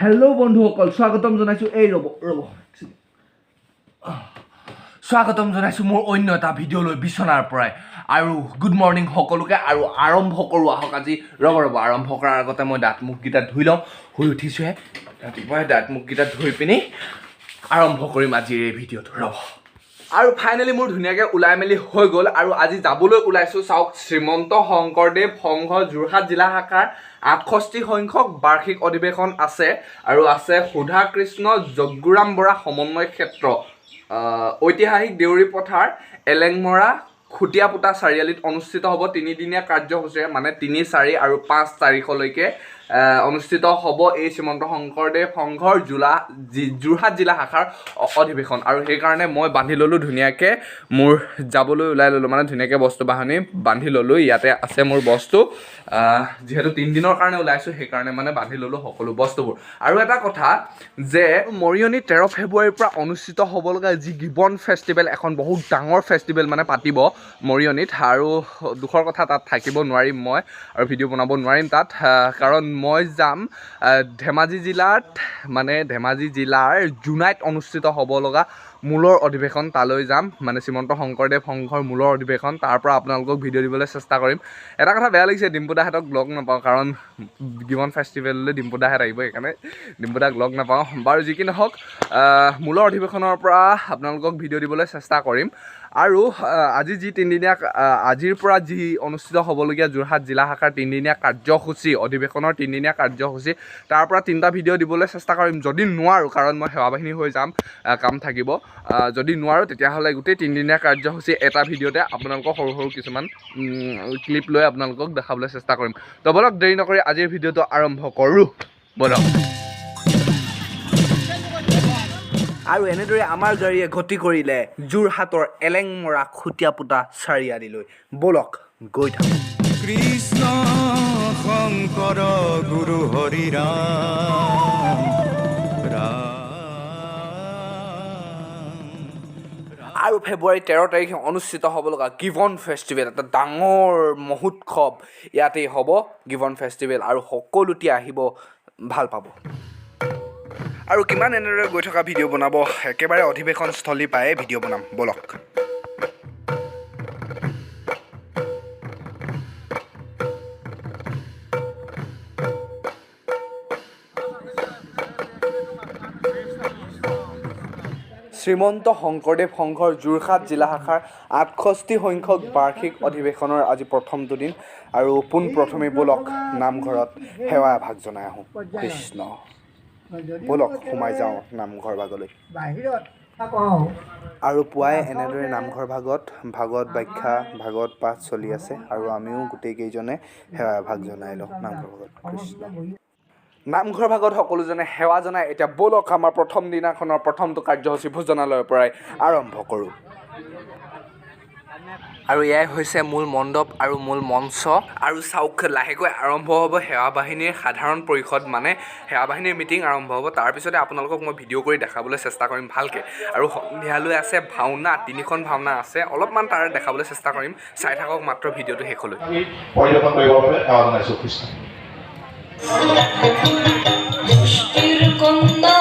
hello' বন্ধুসকল স্বাগতম জনাইছোঁ স্বাগতম জনাইছোঁ মোৰ অন্য এটা ভিডিঅ'লৈ বিচনাৰ পৰাই আৰু গুড মৰ্ণিং সকলোকে আৰু আৰম্ভ কৰোঁ আহক আজি আৰম্ভ কৰাৰ আগতে মই দাঁত মুখকেইটা ধুই লওঁ শুই উঠিছোঁহে ৰাতিপুৱাই দাঁত মুখকেইটা ধুই পিনি আৰম্ভ কৰিম আজিৰ এই ভিডিঅ'টো আৰু ফাইনেলি মোৰ ধুনীয়াকৈ ওলাই মেলি হৈ গ'ল আৰু আজি যাবলৈ ওলাইছোঁ চাওক শ্ৰীমন্ত শংকৰদেৱ সংঘ যোৰহাট জিলা শাখাৰ ৬৮ সংখ্যক বাৰ্ষিক অধিৱেশন আছে আৰু আছে সুধা কৃষ্ণ যজ্ঞুৰাম বৰা সমন্বয় ক্ষেত্ৰ ঐতিহাসিক দেউৰী পথাৰ এলেংমৰা খুটিয়াপুটা চাৰিআলিত অনুষ্ঠিত হ'ব তিনিদিনীয়া কাৰ্যসূচীৰে মানে ৩, ৪ আৰু ৫ তাৰিখলৈকে অনুষ্ঠিত হ'ব এই শ্ৰীমন্ত শংকৰদেৱ সংঘৰ যোৰহাট জিলা শাখাৰ অধিৱেশন আৰু সেইকাৰণে মই বান্ধি ল'লোঁ ধুনীয়াকৈ মোৰ যাবলৈ ওলাই ল'লোঁ মানে ধুনীয়াকৈ বস্তু বাহানি বান্ধি ল'লোঁ ইয়াতে আছে মোৰ বস্তু যিহেতু ৩ দিনৰ কাৰণে ওলাইছোঁ সেইকাৰণে মানে বান্ধি ল'লোঁ সকলো বস্তুবোৰ আৰু এটা কথা যে মৰিয়নি ১৩ ফেব্ৰুৱাৰীৰ পৰা অনুষ্ঠিত হ'ব লগা যি গিবন ফেষ্টিভেল এখন বহুত ডাঙৰ ফেষ্টিভেল মানে পাতিব মৰিয়নিত আৰু দুখৰ কথা তাত থাকিব নোৱাৰিম মই আৰু ভিডিঅ' বনাব নোৱাৰিম তাত কাৰণ মই যাম ধেমাজি জিলাৰ জোনাইত অনুষ্ঠিত হ'ব লগা মূলৰ অধিৱেশন তালৈ যাম মানে শ্ৰীমন্ত শংকৰদেৱ সংঘৰ মূলৰ অধিৱেশন তাৰ পৰা আপোনালোকক ভিডিঅ' দিবলৈ চেষ্টা কৰিম এটা কথা বেয়া লাগিছে ডিম্পুদাহঁতক লগ নাপাওঁ কাৰণ গিবন ফেষ্টিভেললৈ ডিম্পুদাহঁত আহিব সেইকাৰণে ডিম্পুদাক লগ নাপাওঁ বাৰু যি কি নহওক মূলৰ অধিৱেশনৰ পৰা আপোনালোকক ভিডিঅ' দিবলৈ চেষ্টা কৰিম আৰু আজি আজিৰ পৰা যি অনুষ্ঠিত হ'বলগীয়া যোৰহাট জিলা শাখাৰ ৩দিনীয়া কাৰ্যসূচী অধিৱেশনৰ ৩দিনীয়া কাৰ্যসূচী তাৰ পৰা ৩টা ভিডিঅ' দিবলৈ চেষ্টা কৰিম যদি নোৱাৰোঁ কাৰণ মই সেৱা বাহিনী হৈ যাম কাম থাকিব যদি নোৱাৰোঁ তেতিয়াহ'লে গোটেই ৩দিনীয়া কাৰ্যসূচী এটা ভিডিঅ'তে আপোনালোকক সৰু সৰু কিছুমান ক্লিপ লৈ আপোনালোকক দেখাবলৈ চেষ্টা কৰিম তো বলক দেৰি নকৰি আজিৰ ভিডিঅ'টো আৰম্ভ কৰোঁ বলক আৰু এনেদৰে আমাৰ গাড়ীয়ে গতি কৰিলে যোৰহাটৰ এলেংমৰা খুটিয়াপুটা চাৰিআলিলৈ বলক গৈ থাকোঁ কৃষ্ণ শংকৰ গুৰু হৰি ৰাম আৰু ফেব্ৰুৱাৰী ১৩ তাৰিখে অনুষ্ঠিত হ'ব লগা গিবন ফেষ্টিভেল এটা ডাঙৰ মহোৎসৱ ইয়াতেই হ'ব গিবন ফেষ্টিভেল আৰু সকলোতে আহিব ভাল পাব আৰু কিমান এনেদৰে গৈ থকা ভিডিঅ' বনাব একেবাৰে অধিৱেশনস্থলী পায়ে ভিডিঅ' বনাম বলক শ্ৰীমন্ত শংকৰদেৱ সংঘৰ যোৰহাট জিলা শাখাৰ ৬৮ সংখ্যক বাৰ্ষিক অধিৱেশনৰ আজি প্ৰথমটো দিন আৰু পোনপ্ৰথমেই বলক নামঘৰত সেৱা এভাগ জনাই আহোঁ কৃষ্ণ বলক সোমাই যাওঁ নামঘৰ ভাগলৈ আৰু পুৱাই এনেদৰে নামঘৰ ভাগৱত ব্যাখ্যা ভাগৱত পাঠ চলি আছে আৰু আমিও গোটেইকেইজনে সেৱা এভাগ জনাই লওঁ নামঘৰ ভাগত কৃষ্ণ নামঘৰ ভাগত সকলোজনে সেৱা জনাই এতিয়া বলক আমাৰ প্ৰথম দিনাখনৰ প্ৰথমটো কাৰ্যসূচী ভোজনালয়ৰ পৰাই আৰম্ভ কৰোঁ আৰু এয়াই হৈছে মূল মণ্ডপ আৰু মূল মঞ্চ আৰু চাওক লাহেকৈ আৰম্ভ হ'ব সেৱা বাহিনীৰ সাধাৰণ পৰিষদ মানে সেৱা বাহিনীৰ মিটিং আৰম্ভ হ'ব তাৰপিছতে আপোনালোকক মই ভিডিঅ' কৰি দেখাবলৈ চেষ্টা কৰিম ভালকৈ আৰু সন্ধিয়ালৈ আছে ভাওনা 3খন ভাওনা আছে অলপমান তাৰ দেখাবলৈ চেষ্টা কৰিম চাই থাকক মাত্ৰ ভিডিঅ'টো শেষলৈ হস্তিৰ কন্যা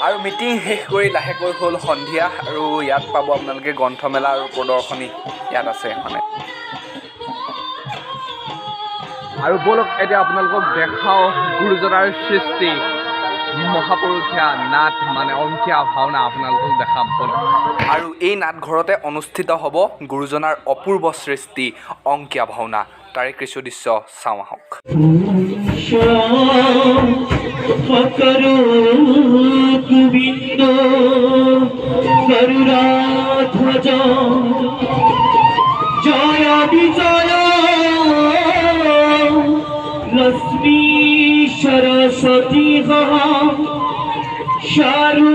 আৰু মিটিং শেষ কৰি লাহেকৈ হ'ল সন্ধিয়া আৰু ইয়াত পাব আপোনালোকে গ্ৰন্থমেলা আৰু প্ৰদৰ্শনী ইয়াত আছে মানে আৰু বলক এতিয়া আপোনালোকক দেখাওঁ গুৰুজনাৰ সৃষ্টি মহাপুৰুষীয়া নাট মানে অংকীয়া ভাওনা আপোনালোকক দেখাম বলক আৰু এই নাটঘৰতে অনুষ্ঠিত হ'ব গুৰুজনাৰ অপূৰ্ব সৃষ্টি অংকীয়া ভাওনা তাৰে কিছু দৃশ্য চাওঁ আহক জয় বিজয় लक्ष्मी सरस्वती शारु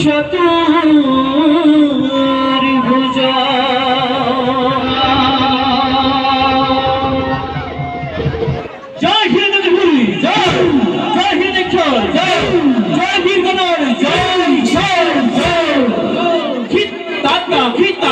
चतुर्भुजा जय हिंद जय हिंद जय वीर गणर जय जय जय हित ताता हिता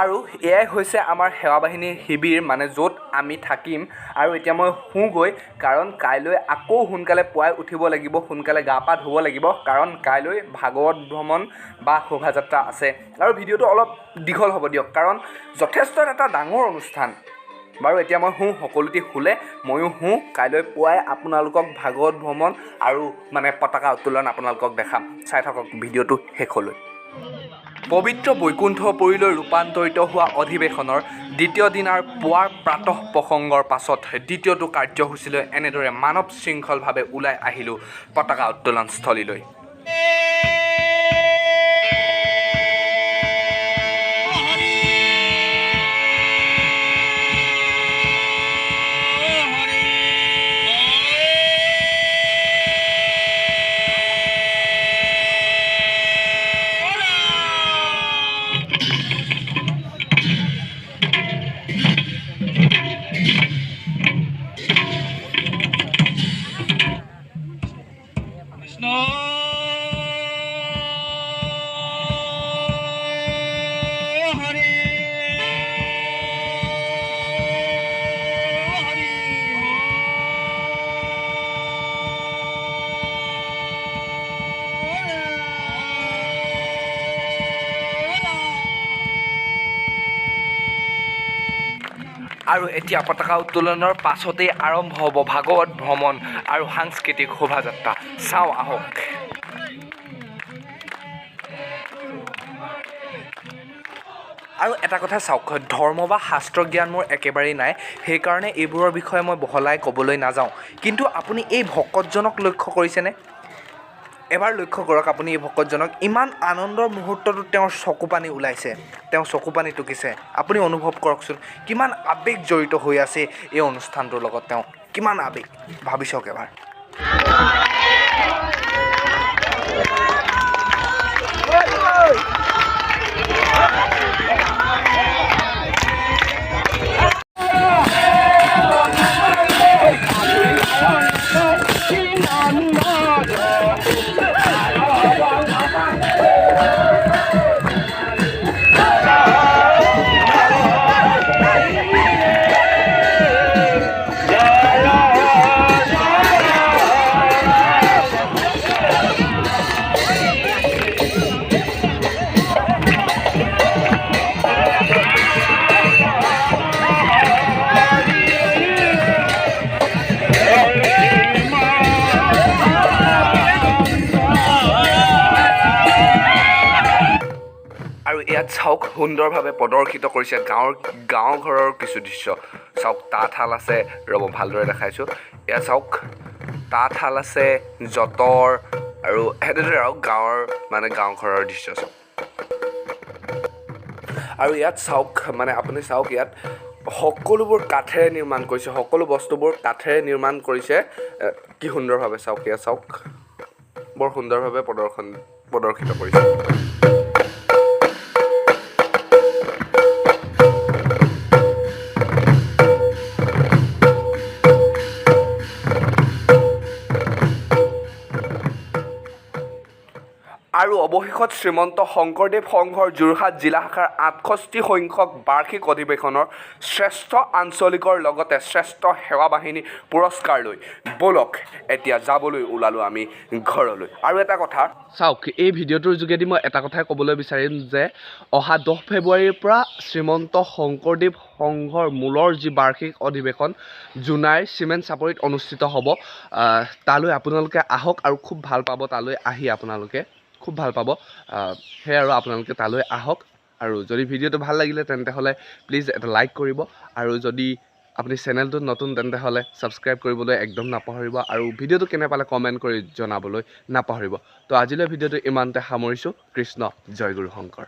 আৰু এয়াই হৈছে আমাৰ সেৱা বাহিনীৰ শিবিৰ মানে য'ত আমি থাকিম আৰু এতিয়া মই শুগৈ কাৰণ কাইলৈ আকৌ সোনকালে পুৱাই উঠিব লাগিব সোনকালে গা পা ধুব লাগিব কাৰণ কাইলৈ ভাগৱত ভ্ৰমণ বা শোভাযাত্ৰা আছে আৰু ভিডিঅ'টো অলপ দীঘল হ'ব দিয়ক কাৰণ যথেষ্ট এটা ডাঙৰ অনুষ্ঠান বাৰু এতিয়া মই সকলোটি শুলে ময়ো কাইলৈ পুৱাই আপোনালোকক ভাগৱত ভ্ৰমণ আৰু মানে পতাকা উত্তোলন আপোনালোকক দেখাম চাই থাকক ভিডিঅ'টো শেষলৈ পবিত্ৰ বৈকুণ্ঠপুৰীলৈ ৰূপান্তৰিত হোৱা অধিৱেশনৰ দ্বিতীয় দিনাৰ পুৱাৰ প্ৰাতঃ প্ৰসংগৰ পাছত দ্বিতীয়টো কাৰ্যসূচীলৈ এনেদৰে মানৱ শৃংখলভাৱে ওলাই আহিলোঁ পতাকা উত্তোলনস্থলীলৈ আৰু এতিয়া পতাকা উত্তোলনৰ পাছতেই আৰম্ভ হ'ব ভাগৱত ভ্ৰমণ আৰু সাংস্কৃতিক শোভাযাত্ৰা চাওঁ আহক আৰু এটা কথা চাওক ধৰ্ম বা শাস্ত্ৰ জ্ঞান মোৰ একেবাৰেই নাই সেইকাৰণে এইবোৰৰ বিষয়ে মই বহলাই ক'বলৈ নাযাওঁ কিন্তু আপুনি এই ভকতজনক লক্ষ্য কৰিছেনে এবাৰ লক্ষ্য কৰক আপুনি এই ভকতজনক ইমান আনন্দৰ মুহূৰ্তটো তেওঁৰ চকুপানী ওলাইছে তেওঁ চকুপানী টুকিছে আপুনি অনুভৱ কৰকচোন কিমান আৱেগ জড়িত হৈ আছে এই অনুষ্ঠানটোৰ লগত তেওঁ কিমান আৱেগ ভাবি চাওক এবাৰ ইয়াত চাওক সুন্দৰভাৱে প্ৰদৰ্শিত কৰিছে গাঁও ঘৰৰ কিছু দৃশ্য চাওক তাঁতশাল আছে ৰ'ব ভালদৰে দেখাইছোঁ এয়া চাওক তাঁতশাল আছে যঁতৰ আৰু সেইদৰে আৰু গাঁও ঘৰৰ দৃশ্য চাওক আৰু ইয়াত চাওক মানে আপুনি চাওক ইয়াত সকলোবোৰ কাঠেৰে নিৰ্মাণ কৰিছে সকলো বস্তুবোৰ কাঠেৰে নিৰ্মাণ কৰিছে কি সুন্দৰভাৱে চাওক এয়া চাওক বৰ সুন্দৰভাৱে প্ৰদৰ্শিত কৰিছে আৰু অৱশেষত শ্ৰীমন্ত শংকৰদেৱ সংঘৰ যোৰহাট জিলা শাখাৰ ৬৮ সংখ্যক বাৰ্ষিক অধিৱেশনৰ শ্ৰেষ্ঠ আঞ্চলিকৰ লগতে শ্ৰেষ্ঠ সেৱা বাহিনী পুৰস্কাৰ লৈ বলক এতিয়া যাবলৈ ওলালোঁ আমি ঘৰলৈ আৰু এটা কথা চাওক এই ভিডিঅ'টোৰ যোগেদি মই এটা কথাই ক'বলৈ বিচাৰিম যে অহা 10 ফেব্ৰুৱাৰীৰ পৰা শ্ৰীমন্ত শংকৰদেৱ সংঘৰ মূলৰ যি বাৰ্ষিক অধিৱেশন জোনাইৰ চিমেণ্ট চাপৰিত অনুষ্ঠিত হ'ব তালৈ আপোনালোকে আহক আৰু খুব ভাল পাব তালৈ আহি আপোনালোকে খুব ভাল পাব সেয়ে আৰু আপোনালোকে তালৈ আহক আৰু যদি ভিডিঅ'টো ভাল লাগিলে তেন্তে হ'লে প্লিজ এটা লাইক কৰিব আৰু যদি আপুনি চেনেলটোত নতুন তেন্তে হ'লে ছাবস্ক্ৰাইব কৰিবলৈ একদম নাপাহৰিব আৰু ভিডিঅ'টো কেনে পালে কমেণ্ট কৰি জনাবলৈ নাপাহৰিব তো আজিলৈ ভিডিঅ'টো ইমানতে সামৰিছোঁ কৃষ্ণ জয় গুৰু শংকৰ